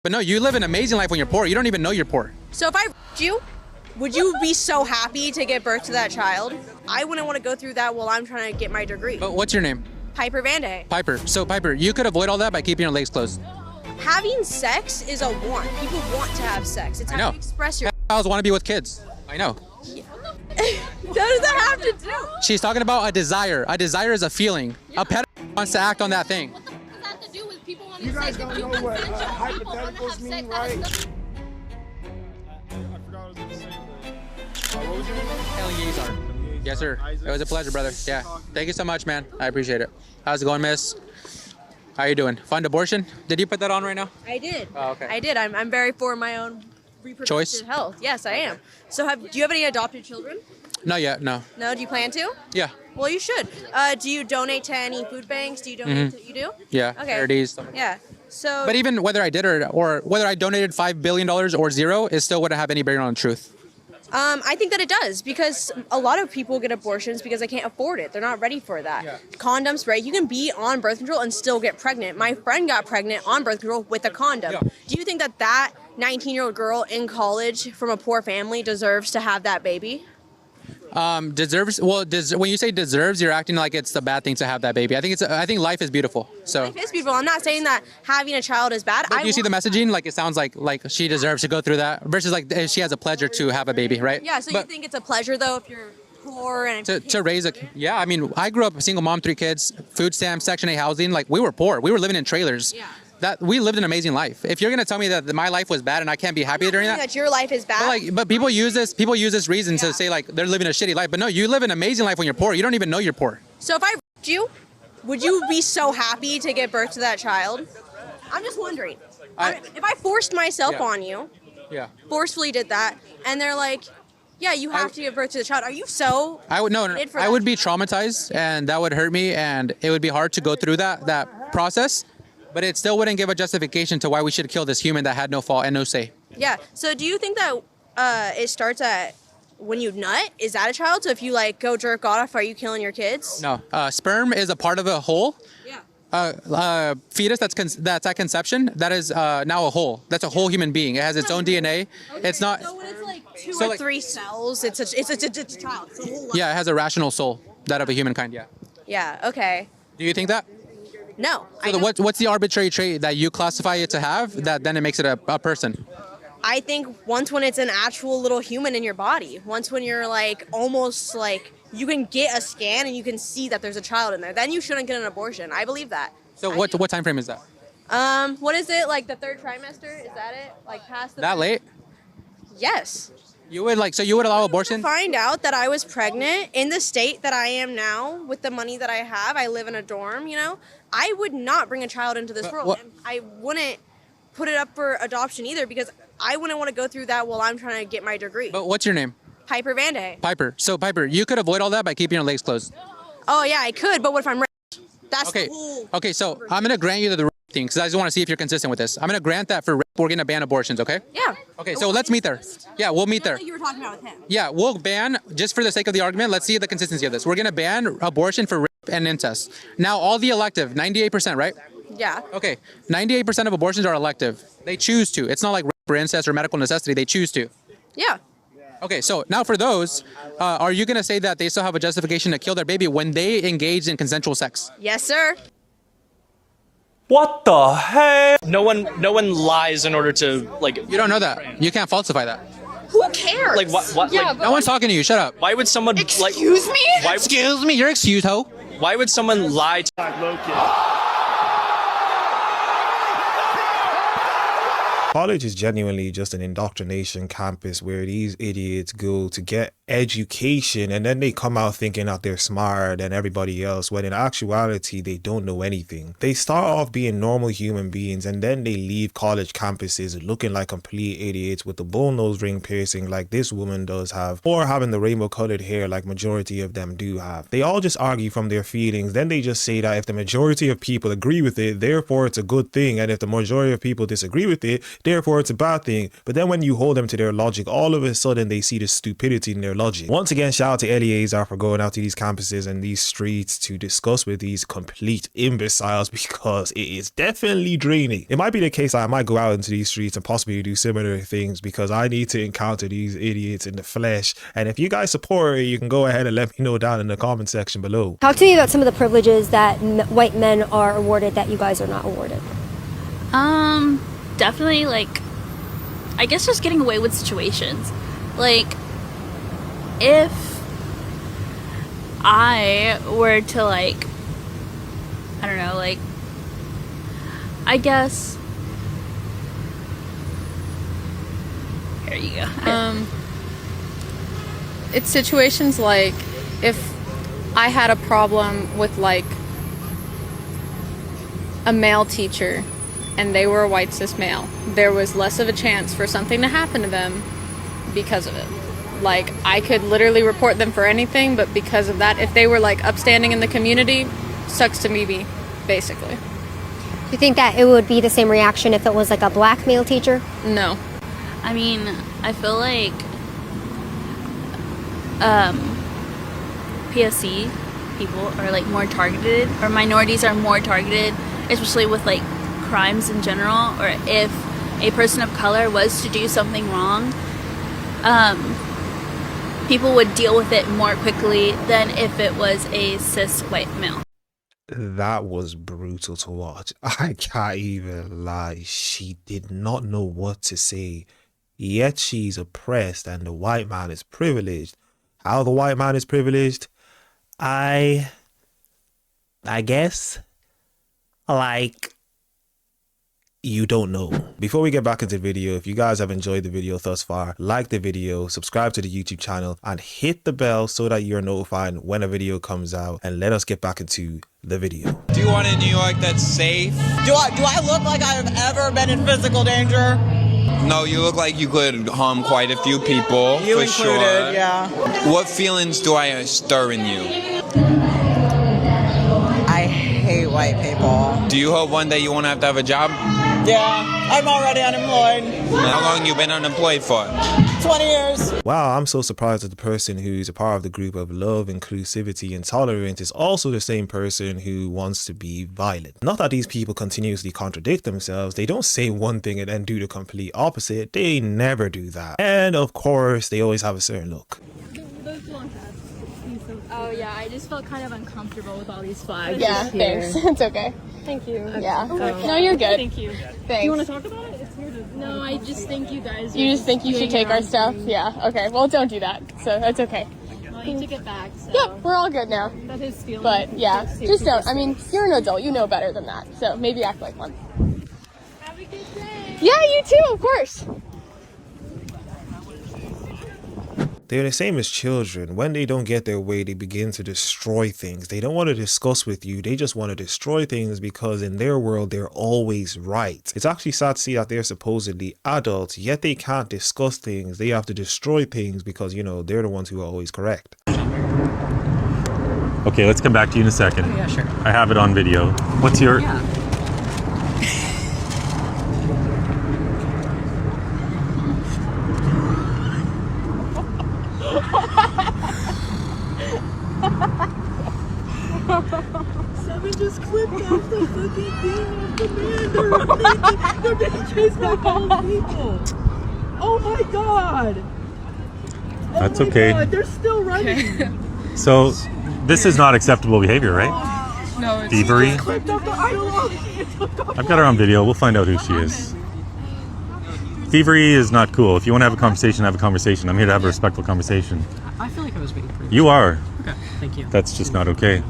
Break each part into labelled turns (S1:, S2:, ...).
S1: But no, you live an amazing life when you're poor. You don't even know you're poor.
S2: So if I raped you, would you be so happy to give birth to that child? I wouldn't want to go through that while I'm trying to get my degree.
S1: But what's your name?
S2: Piper Vanday.
S1: Piper. So Piper, you could avoid all that by keeping your legs closed.
S2: Having sex is a want. People want to have sex. It's how you express your.
S1: I want to be with kids. I know.
S2: What does that have to do?
S1: She's talking about a desire. A desire is a feeling. Yeah. A pedophile wants to act on that thing.
S3: What does that have to do with people wanting
S4: You
S3: to
S4: guys
S3: say
S4: don't
S3: that
S4: know
S3: you
S4: what
S3: consensual people wanna
S4: hypotheticals
S3: have
S4: mean,
S3: sex?
S4: right?
S5: I forgot what I was gonna say, but what was your name?
S1: Eleazar. Yes, sir. It was a pleasure, brother. Yeah. Thank you so much, man. I appreciate it. How's it going, miss? How you doing? Fund abortion? Did you put that on right now?
S2: I did.
S1: Oh, okay.
S2: I did. I'm very for my own reproductive
S1: Choice?
S2: health. Yes, I am. So do you have any adopted children?
S1: Not yet, no.
S2: No, do you plan to?
S1: Yeah.
S2: Well, you should. Do you donate to any food banks? Do you donate to, you do?
S1: Yeah.
S2: Okay.
S1: Charities, stuff like that.
S2: Yeah. So
S1: But even whether I did or whether I donated $5 billion or zero, it still wouldn't have any bearing on the truth.
S2: I think that it does because a lot of people get abortions because they can't afford it. They're not ready for that.
S1: Yeah.
S2: Condoms, right? You can be on birth control and still get pregnant. My friend got pregnant on birth control with a condom.
S1: Yeah.
S2: Do you think that 19-year-old girl in college from a poor family deserves to have that baby?
S1: Deserves. Well, when you say deserves, you're acting like it's a bad thing to have that baby. I think life is beautiful. So.
S2: Life is beautiful. I'm not saying that having a child is bad.
S1: But do you see the messaging? Like it sounds like she deserves to go through that versus like she has a pleasure to have a baby, right?
S2: Yeah. So you think it's a pleasure though if you're poor and
S1: to raise a yeah. I mean, I grew up a single mom, 3 kids, food stamps, Section 8 housing. Like we were poor. We were living in trailers.
S2: Yeah.
S1: That we lived an amazing life. If you're gonna tell me that my life was bad and I can't be happy during that,
S2: your life is bad.
S1: but people use this reason to say like they're living a shitty life. But no, you live an amazing life when you're poor. You don't even know you're poor.
S2: So if I raped you, would you be so happy to give birth to that child? I'm just wondering. If I forced myself on you,
S1: Yeah.
S2: forcefully did that, and they're like, yeah, you have to give birth to the child. Are you so?
S1: I would no.
S2: excited for
S1: I
S2: that
S1: would be
S2: child?
S1: traumatized, and that would hurt me, and it would be hard to go through that process. But it still wouldn't give a justification to why we should kill this human that had no fault and no say.
S2: Yeah. So do you think that it starts at when you nut? Is that a child? So if you like go jerk off, are you killing your kids?
S1: No, sperm is a part of a whole.
S2: Yeah.
S1: Fetus that's at conception, that is now a whole. That's a whole human being. It has its own DNA.
S2: Okay,
S1: It's not.
S2: So when it's like 2
S1: So
S2: or
S1: like-
S2: 3 cells, it's a child. It's a whole life.
S1: Yeah, it has a rational soul, that of a humankind. Yeah.
S2: Yeah. Okay.
S1: Do you think that?
S2: No.
S1: So what's the arbitrary trait that you classify it to have that then it makes it a person?
S2: I think once when it's an actual little human in your body, once when you're like almost like you can get a scan and you can see that there's a child in there, then you shouldn't get an abortion. I believe that.
S1: So what time frame is that?
S2: What is it, like the 3rd trimester? Is that it? Like past the
S1: That late?
S2: Yes.
S1: You would allow abortion?
S2: Find out that I was pregnant in the state that I am now with the money that I have. I live in a dorm, you know. I would not bring a child into this world. And I wouldn't put it up for adoption either because I wouldn't want to go through that while I'm trying to get my degree.
S1: But what's your name?
S2: Piper Vanday.
S1: Piper. So Piper, you could avoid all that by keeping your legs closed.
S2: Oh yeah, I could, but what if I'm raped? That's
S1: Okay.
S2: the whole.
S1: Okay, so I'm gonna grant you the rape thing because I just want to see if you're consistent with this. I'm gonna grant that for rape, we're gonna ban abortions, okay?
S2: Yeah.
S1: Okay, so let's meet there. Yeah, we'll meet there.
S2: Like you were talking about with him.
S1: Yeah, we'll ban, just for the sake of the argument, let's see the consistency of this. We're gonna ban abortion for rape and incest. Now, all the elective, 98%, right?
S2: Yeah.
S1: Okay, 98% of abortions are elective. They choose to. It's not like rape or incest or medical necessity, they choose to.
S2: Yeah.
S1: Okay, so now for those, are you gonna say that they still have a justification to kill their baby when they engaged in consensual sex?
S2: Yes, sir.
S6: What the heck? No one lies in order to like.
S1: You don't know that. You can't falsify that.
S2: Who cares?
S6: Like what?
S3: Yeah,
S6: like,
S1: No one's talking to you, shut up.
S6: why would someone like?
S2: Excuse me?
S6: Why,
S1: Excuse me, you're excused, ho.
S6: why would someone lie to?
S4: College is genuinely just an indoctrination campus where these idiots go to get education and then they come out thinking that they're smarter than everybody else when in actuality they don't know anything. They start off being normal human beings and then they leave college campuses looking like complete idiots with the bullnose ring piercing like this woman does have, or having the rainbow colored hair like majority of them do have. They all just argue from their feelings, then they just say that if the majority of people agree with it, therefore it's a good thing, and if the majority of people disagree with it, therefore it's a bad thing. But then when you hold them to their logic, all of a sudden they see the stupidity in their logic. Once again, shout out to Eliezer for going out to these campuses and these streets to discuss with these complete imbeciles, because it is definitely draining. It might be the case that I might go out into these streets and possibly do similar things, because I need to encounter these idiots in the flesh. And if you guys support it, you can go ahead and let me know down in the comment section below.
S7: Talk to me about some of the privileges that white men are awarded that you guys are not awarded.
S8: Definitely, like, I guess just getting away with situations. Like, if I were to, like, I don't know, like, I guess, here you go.
S9: It's situations like if I had a problem with, like, a male teacher and they were a white cis male, there was less of a chance for something to happen to them because of it. Like, I could literally report them for anything, but because of that, if they were, like, upstanding in the community, sucks to me, basically.
S7: Do you think that it would be the same reaction if it was like a black male teacher?
S9: No.
S8: I mean, I feel like PSC people are, like, more targeted, or minorities are more targeted, especially with, like, crimes in general, or if a person of color was to do something wrong, people would deal with it more quickly than if it was a cis white male.
S4: That was brutal to watch. I can't even lie. She did not know what to say. Yet she's oppressed and the white man is privileged. How the white man is privileged? I guess, like, you don't know. Before we get back into the video, if you guys have enjoyed the video thus far, like the video, subscribe to the YouTube channel, and hit the bell so that you're notified when a video comes out. And let us get back into the video.
S10: Do you want a New York that's safe?
S11: Do I look like I have ever been in physical danger?
S10: No, you look like you could harm quite a few people,
S11: You
S10: for
S11: included,
S10: sure.
S11: yeah.
S10: What feelings do I stir in you?
S11: I hate white people.
S10: Do you hope one day you won't have to have a job?
S11: Yeah, I'm already unemployed.
S10: How long you been unemployed for?
S11: 20 years.
S4: Wow, I'm so surprised that the person who's a part of the group of love, inclusivity, and tolerance is also the same person who wants to be violent. Not that these people continuously contradict themselves. They don't say one thing and then do the complete opposite. They never do that. And of course, they always have a certain look.
S3: Oh yeah, I just felt kind of uncomfortable with all these flags.
S9: Yeah, thanks. It's okay.
S3: Thank you.
S9: Yeah. No, you're good.
S3: Thank you.
S9: Thanks.
S3: You want to talk about it? It's here to... No, I just think you guys.
S9: You just think you should take our stuff? Yeah. Okay. Well, don't do that. So that's okay.
S3: Well, you took it back. So.
S9: Yep. We're all good now.
S3: That is stealing.
S9: But yeah, just don't. I mean, you're an adult. You know better than that. So maybe act like one.
S3: Have a good day.
S9: Yeah, you too. Of course.
S4: They're the same as children. When they don't get their way, they begin to destroy things. They don't want to discuss with you. They just want to destroy things because in their world, they're always right. It's actually sad to see that they're supposedly adults, yet they can't discuss things. They have to destroy things because, you know, they're the ones who are always correct.
S12: Okay, let's come back to you in a second.
S13: Oh, yeah, sure.
S12: I have it on video. What's your...
S13: Yeah.
S11: Someone just clipped off the fucking thing of the man. They're being chased by bald people. Oh my god.
S12: That's
S11: oh my
S12: okay.
S11: God, they're still running.
S12: So, this is not acceptable behavior, right?
S9: No, it's
S12: Thievery.
S11: Clipped off the idol.
S12: I've got her on video. We'll find out who she is. Thievery is not cool. If you want to have a conversation, have a conversation. I'm here to have a respectful conversation.
S13: I feel like I was being pretty...
S12: You are.
S13: Okay, thank you.
S12: That's just not okay.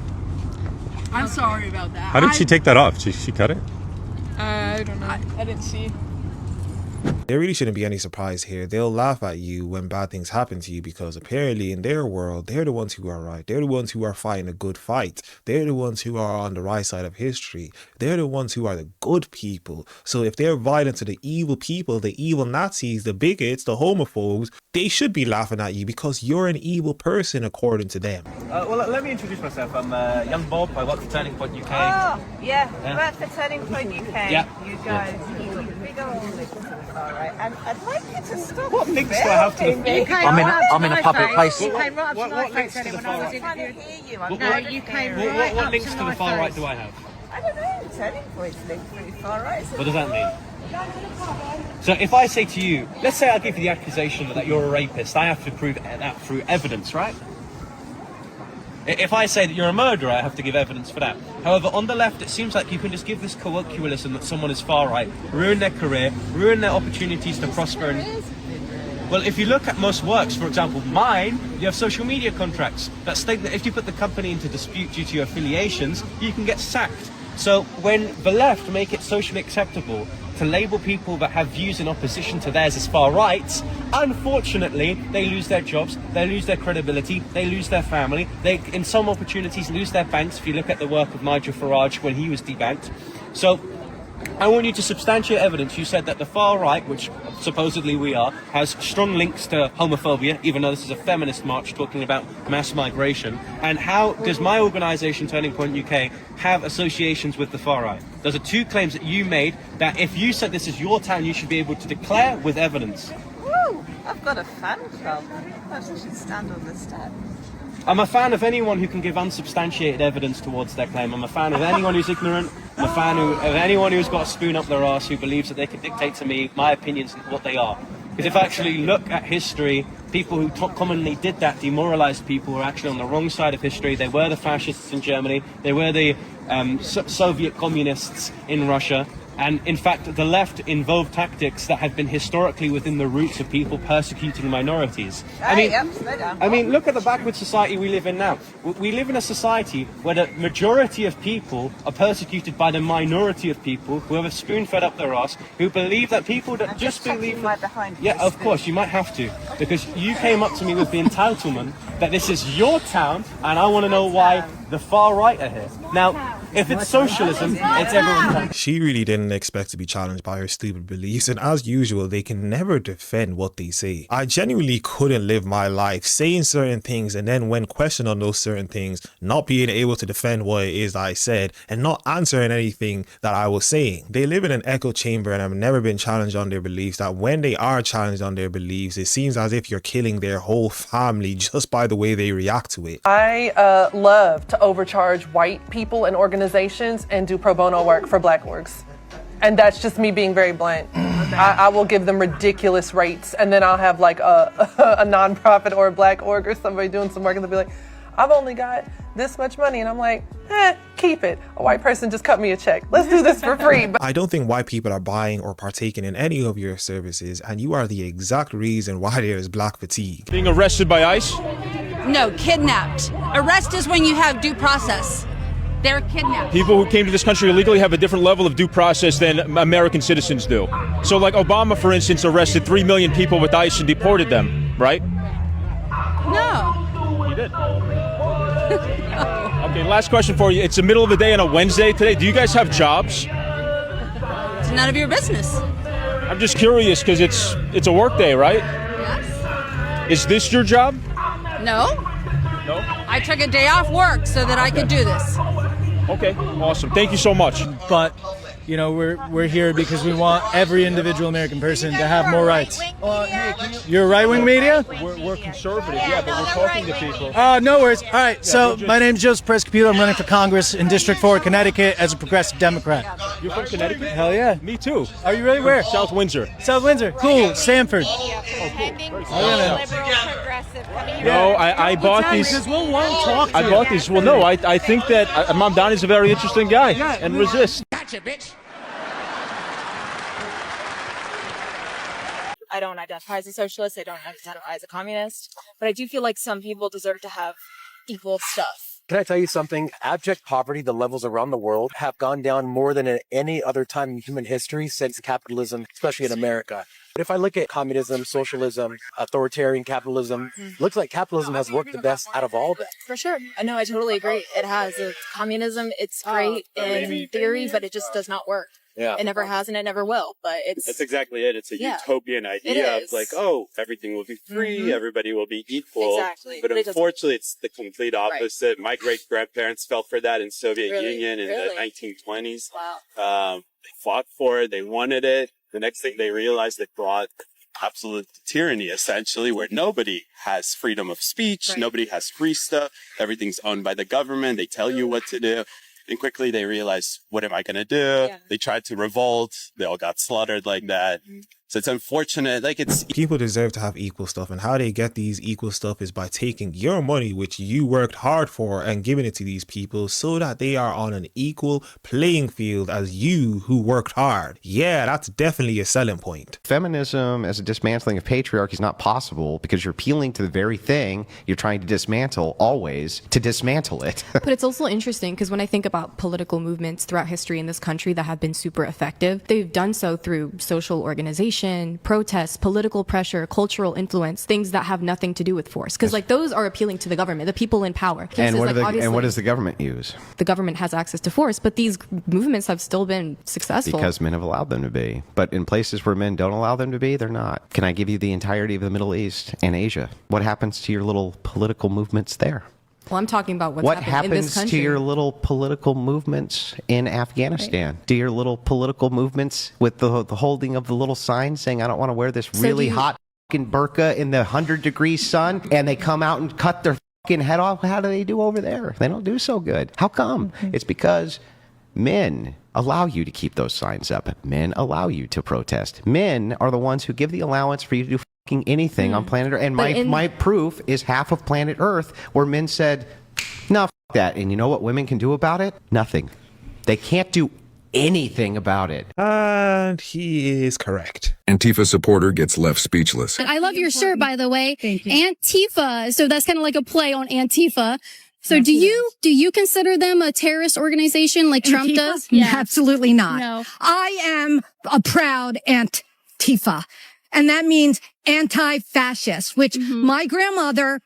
S9: I'm sorry about that.
S12: How did she take that off? She cut it?
S9: I don't know. I didn't see.
S4: There really shouldn't be any surprise here. They'll laugh at you when bad things happen to you because apparently in their world, they're the ones who are right. They're the ones who are fighting a good fight. They're the ones who are on the right side of history. They're the ones who are the good people. So if they're violent to the evil people, the evil Nazis, the bigots, the homophobes, they should be laughing at you because you're an evil person according to them.
S14: Well, let me introduce myself. I'm young Bob. I work for Turning Point UK.
S11: Oh, yeah. Work for Turning Point UK.
S14: Yeah.
S11: You guys. we go all links to the far right. And I'd like you to stop.
S14: What links do I have to the
S13: I'm in a public place.
S11: You came right
S14: What links to the far right?
S11: I'm trying to hear you. I'm
S14: What-
S11: not
S14: what-
S11: hearing.
S14: What links to the far right do I have?
S11: I don't know. Turning points link pretty far right.
S14: What does that mean? So if I say to you, let's say I give you the accusation that you're a rapist, I have to prove that through evidence, right? If I say that you're a murderer, I have to give evidence for that. However, on the left, it seems like you can just give this colloquialism that someone is far right, ruin their career, ruin their opportunities to prosper. Well, if you look at most works, for example, mine, you have social media contracts that state that if you put the company into dispute due to your affiliations, you can get sacked. So when the left make it socially acceptable to label people that have views in opposition to theirs as far right, unfortunately, they lose their jobs, they lose their credibility, they lose their family, they, in some opportunities, lose their banks, if you look at the work of Nigel Farage when he was debanked. So I want you to substantiate evidence. You said that the far right, which supposedly we are, has strong links to homophobia, even though this is a feminist march talking about mass migration. And how does my organisation, Turning Point UK, have associations with the far right? Those are two claims that you made that if you said this is your town, you should be able to declare with evidence.
S11: Woo! I've got a fan club. I should stand on the steps.
S14: I'm a fan of anyone who can give unsubstantiated evidence towards their claim. I'm a fan of anyone who's ignorant. I'm a fan of anyone who's got a spoon up their arse who believes that they can dictate to me my opinions and what they are. Because if I actually look at history, people who commonly did that, demoralized people, were actually on the wrong side of history. They were the fascists in Germany. They were the Soviet communists in Russia. And in fact, the left involved tactics that have been historically within the roots of people persecuting minorities. I mean, look at the backward society we live in now. We live in a society where the majority of people are persecuted by the minority of people who have a spoon fed up their ass, who believe that people that just believe... Yeah, of course, you might have to. Because you came up to me with the entitlement that this is your town, and I want to know why the far right are here. Now, if it's socialism, it's everyone's town.
S4: She really didn't expect to be challenged by her stupid beliefs, and as usual, they can never defend what they say. I genuinely couldn't live my life saying certain things and then when questioned on those certain things, not being able to defend what it is I said and not answering anything that I was saying. They live in an echo chamber and have never been challenged on their beliefs, that when they are challenged on their beliefs, it seems as if you're killing their whole family just by the way they react to it.
S15: I love to overcharge white people and organizations and do pro bono work for black orgs. And that's just me being very blunt. I will give them ridiculous rates, and then I'll have like a nonprofit or a black org or somebody doing some work, and they'll be like, I've only got this much money. And I'm like, keep it. A white person just cut me a check. Let's do this for free. But
S4: I don't think white people are buying or partaking in any of your services, and you are the exact reason why there is black fatigue.
S16: Being arrested by ICE?
S17: No, kidnapped. Arrest is when you have due process. They're kidnapped.
S16: People who came to this country illegally have a different level of due process than American citizens do. So like Obama, for instance, arrested 3 million people with ICE and deported them, right?
S17: No.
S16: He did. Okay, last question for you. It's the middle of the day on a Wednesday today. Do you guys have jobs?
S17: It's none of your business.
S16: I'm just curious because it's a work day, right?
S17: Yes.
S16: Is this your job?
S17: No.
S16: No?
S17: I took a day off work so that I could do this.
S16: Okay, awesome. Thank you so much.
S18: But, you know, we're here because we want every individual American person to have more rights. You're right-wing media?
S16: We're conservative, yeah, but we're talking to people.
S18: No worries. All right, so my name's Joseph Prescomputer. I'm running for Congress in District 4, Connecticut as a progressive Democrat.
S16: You're from Connecticut?
S18: Hell yeah.
S16: Me too.
S18: Are you really? Where?
S16: South Windsor.
S18: South Windsor. Cool. Sanford.
S16: No, I bought these.
S18: Because we'll want to talk to
S16: I bought these. Well, no, I think that Mom Donnie's a very interesting guy.
S18: Yeah,
S16: and resist.
S5: Gotcha, bitch.
S19: I don't identify as a socialist. I don't identify as a communist. But I do feel like some people deserve to have equal stuff.
S20: Can I tell you something? Abject poverty, the levels around the world have gone down more than at any other time in human history since capitalism, especially in America. But if I look at communism, socialism, authoritarian capitalism, looks like capitalism has worked the best out of all of that.
S19: For sure. No, I totally agree. It has. Communism, it's great in theory, but it just does not work.
S20: Yeah.
S19: It never has and it never will. But
S21: That's exactly it. It's a utopian idea of like, oh, everything will be free, everybody will be equal.
S19: Exactly.
S21: But unfortunately, it's the complete opposite. My great-grandparents fell for that in Soviet Union in the 1920s.
S19: Wow.
S21: They fought for it. They wanted it. The next thing they realize, they brought absolute tyranny, essentially, where nobody has freedom of speech, nobody has free stuff, everything's owned by the government, they tell you what to do. And quickly they realize, what am I going to do? They tried to revolt, they all got slaughtered like that. So it's unfortunate. Like, it's
S4: people deserve to have equal stuff, and how they get these equal stuff is by taking your money, which you worked hard for, and giving it to these people so that they are on an equal playing field as you who worked hard. Yeah, that's definitely a selling point.
S2: Feminism as a dismantling of patriarchy is not possible because you're appealing to the very thing you're trying to dismantle, always to dismantle it.
S22: But it's also interesting because when I think about political movements throughout history in this country that have been super effective, they've done so through social organization, protests, political pressure, cultural influence, things that have nothing to do with force. Because like those are appealing to the government, the people in power.
S2: And what does the government use?
S22: The government has access to force, but these movements have still been successful.
S2: Because men have allowed them to be. But in places where men don't allow them to be, they're not. Can I give you the entirety of the Middle East and Asia? What happens to your little political movements there?
S22: Well, I'm talking about
S2: what
S22: happened in this
S2: happens
S22: country.
S2: to your little political movements in Afghanistan? Do your little political movements with the holding of the little sign saying, I don't want to wear this really hot fucking burqa in the 100-degree sun, and they come out and cut their fucking head off? How do they do over there? They don't do so good. How come? It's because men allow you to keep those signs up. Men allow you to protest. Men are the ones who give the allowance for you to do anything on planet Earth. And my proof is half of planet Earth where men said, no, f that. And you know what women can do about it? Nothing. They can't do anything about it.
S4: And he is correct.
S23: Antifa supporter gets left speechless.
S24: I love your shirt, by the way. Thank you. Antifa. So that's kind of like a play on Antifa. So do you consider them a terrorist organization like Trump does?
S25: Yeah. Absolutely not.
S24: No.
S25: I am a proud Antifa. And that means anti-fascist, which my grandmother,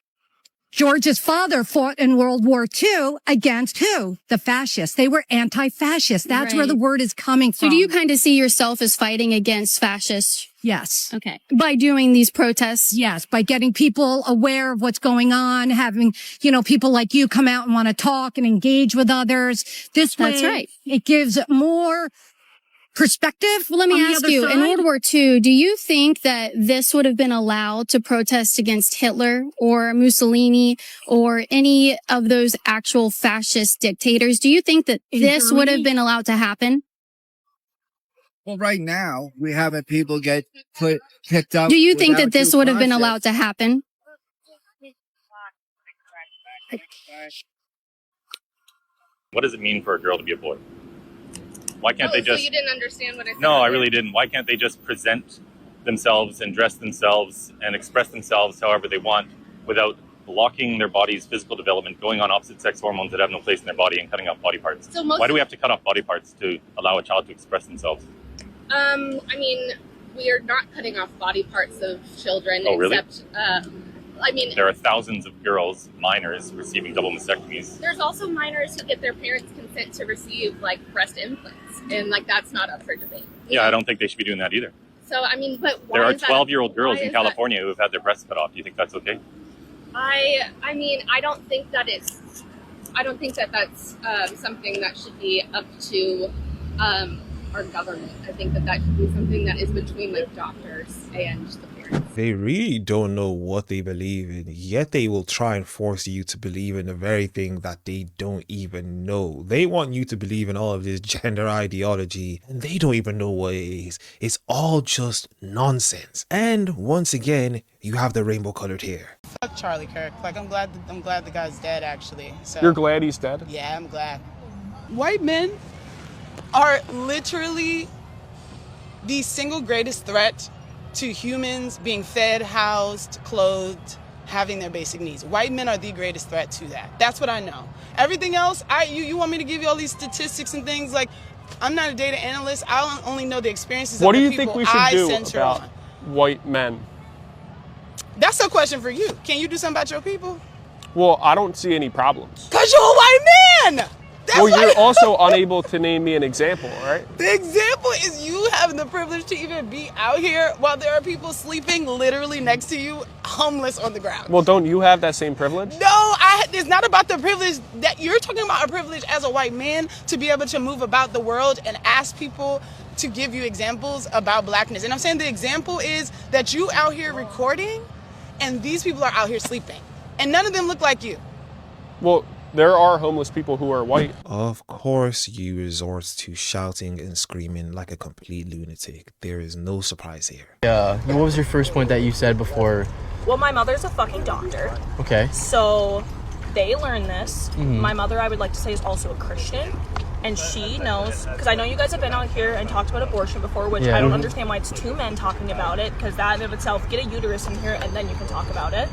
S25: George's father, fought in World War II against who? The fascists. They were anti-fascist. That's where the word is coming from.
S24: So do you kind of see yourself as fighting against fascists?
S25: Yes.
S24: Okay. By doing these protests?
S25: Yes. By getting people aware of what's going on, having, people like you come out and want to talk and engage with others. This way,
S24: that's right.
S25: It gives more perspective.
S24: Well, let me ask you, in World War II, do you think that this would have been allowed to protest against Hitler or Mussolini or any of those actual fascist dictators? Do you think that this would have been allowed to happen?
S26: Well, right now, we're having people get picked up.
S24: Do you think that this would have been allowed to happen?
S12: What does it mean for a girl to be a boy? Why can't they just...
S8: So you didn't understand what I said?
S12: No, I really didn't. Why can't they just present themselves and dress themselves and express themselves however they want without blocking their body's physical development, going on opposite sex hormones that have no place in their body and cutting off body parts?
S8: So
S12: why do we have to cut off body parts to allow a child to express themselves?
S8: I mean, we are not cutting off body parts of children.
S12: Oh, really?
S8: Except,
S12: there are thousands of girls, minors, receiving double mastectomies.
S8: There's also minors who get their parents' consent to receive, breast implants. And, that's not up for debate.
S12: Yeah, I don't think they should be doing that either.
S8: So, I mean, but why
S12: there are
S8: is that
S12: 12-year-old girls in California who have had their breasts cut off. Do you think that's okay?
S8: I mean, I don't think that that's something that should be up to our government. I think that should be something that is between doctors and the parents.
S4: They really don't know what they believe in, yet they will try and force you to believe in the very thing that they don't even know. They want you to believe in all of this gender ideology, and they don't even know what it is. It's all just nonsense. And once again, you have the rainbow colored hair.
S27: Fuck Charlie Kirk. I'm glad the guy's dead, actually. So.
S28: You're glad he's dead?
S27: Yeah, I'm glad.
S11: White men are literally the single greatest threat to humans being fed, housed, clothed, having their basic needs. White men are the greatest threat to that. That's what I know. Everything else, you want me to give you all these statistics and things? I'm not a data analyst. I only know the experiences of the people I center on.
S28: What do you think we should do about white men?
S11: That's a question for you. Can you do something about your people?
S28: Well, I don't see any problems.
S11: Because you're a white man!
S28: You're also unable to name me an example, right?
S11: The example is you having the privilege to even be out here while there are people sleeping literally next to you, homeless on the ground.
S28: Well, don't you have that same privilege?
S11: No, it's not about the privilege that you're talking about. A privilege as a white man to be able to move about the world and ask people to give you examples about blackness. And I'm saying the example is that you out here recording and these people are out here sleeping. And none of them look like you.
S28: Well, there are homeless people who are white.
S4: Of course you resort to shouting and screaming like a complete lunatic. There is no surprise here.
S1: Yeah. What was your first point that you said before?
S19: Well, my mother's a fucking doctor.
S1: Okay.
S19: So they learn this.
S1: Mhm.
S19: My mother, I would like to say, is also a Christian. And she knows, because I know you guys have been out here and talked about abortion before, which
S1: Yeah.
S19: I don't
S1: Mhm.
S19: understand why it's two men talking about it, because that in of itself, get a uterus in here and then you can talk about it.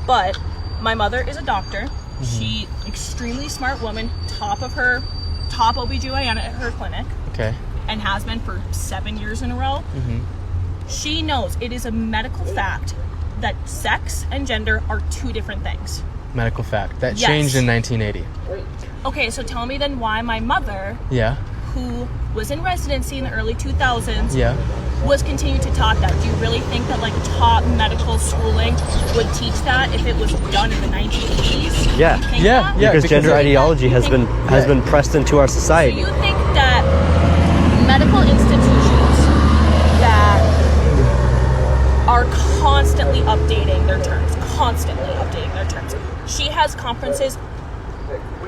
S19: But my mother is a doctor. She, extremely smart woman, top OBGYN at her clinic.
S1: Okay.
S19: And has been for 7 years in a row.
S1: Mm-hmm.
S19: She knows it is a medical fact that sex and gender are two different things.
S1: Medical fact. That
S19: Yes.
S1: changed in 1980.
S19: Okay, so tell me then why my mother,
S1: Yeah.
S19: who was in residency in the early 2000s,
S1: Yeah.
S19: was continuing to taught that. Do you really think that like top medical schooling would teach that if it was done in the 1980s?
S3: Yeah.
S19: You think that?
S3: Because gender ideology has been pressed into our
S19: Do
S3: society.
S19: you think that medical institutions that are constantly updating their terms, she has conferences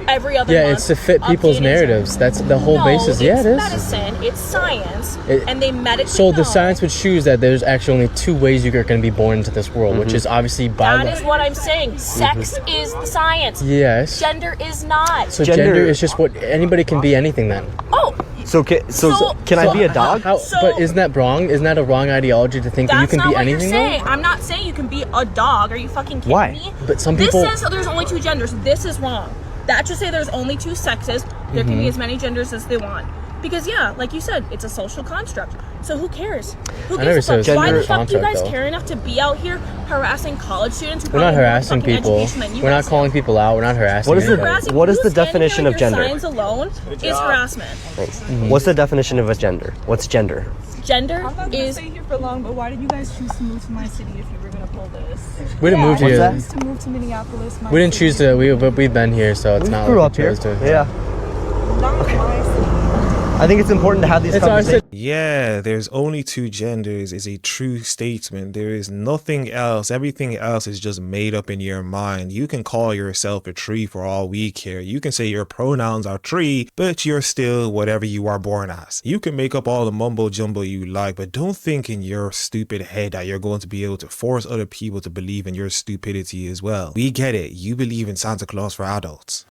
S19: every other
S1: Yeah,
S19: month.
S1: it's to fit people's
S19: updating
S1: narratives. That's the whole basis. Yeah, it is.
S19: It's medicine, it's science,
S1: It-
S19: and they medically
S1: So the
S19: know.
S1: science would choose that there's actually only two ways you're going to be born into this world, which is obviously
S19: That
S1: biology.
S19: is what I'm saying. Sex is the science.
S1: Yes.
S19: Gender is not.
S1: So gender is just what anybody can be anything then.
S19: Oh.
S3: So can I be a dog?
S1: But isn't that wrong? Isn't that a wrong ideology to think that you
S19: That's
S1: can
S19: not
S1: be
S19: what
S1: anything
S19: you're
S1: though?
S19: saying. I'm not saying you can be a dog. Are you fucking kidding
S1: Why?
S19: me?
S1: But some people.
S19: This says there's only two genders. This is wrong. That should say there's only two sexes. There can be
S1: Mhm.
S19: as many genders as they want. Because yeah, like you said, it's a social construct. So who cares? Who
S1: I never
S19: gives a
S1: said
S19: fuck?
S1: it was
S19: Why
S1: a
S19: the fuck do you
S1: construct,
S19: guys
S1: though.
S19: care enough to be out here harassing college students? Who
S1: We're not
S19: probably have more
S1: harassing
S19: fucking
S1: people.
S19: education than you
S1: We're not
S19: guys
S1: calling people out. We're not harassing.
S3: What is
S1: anybody.
S3: the definition of
S19: Your
S3: gender?
S19: signs alone is harassment.
S3: Thanks. What's the definition of a gender? What's gender?
S19: Gender
S6: I'm not gonna
S19: is.
S6: stay here for long, but why did you guys choose to move to my city if you were gonna pull this?
S1: We didn't move
S6: I
S1: here.
S6: chose to move to Minneapolis. My
S1: We didn't
S6: city.
S1: choose to. But we've been here, so it's
S3: We
S1: not.
S3: grew
S1: like
S3: up
S1: we
S3: here.
S1: chose to.
S3: Yeah. I think it's important to have these conversations.
S4: Yeah, there's only two genders is a true statement. There is nothing else. Everything else is just made up in your mind. You can call yourself a tree for all we care. You can say your pronouns are tree, but you're still whatever you are born as. You can make up all the mumbo jumbo you like, but don't think in your stupid head that you're going to be able to force other people to believe in your stupidity as well. We get it. You believe in Santa Claus for adults.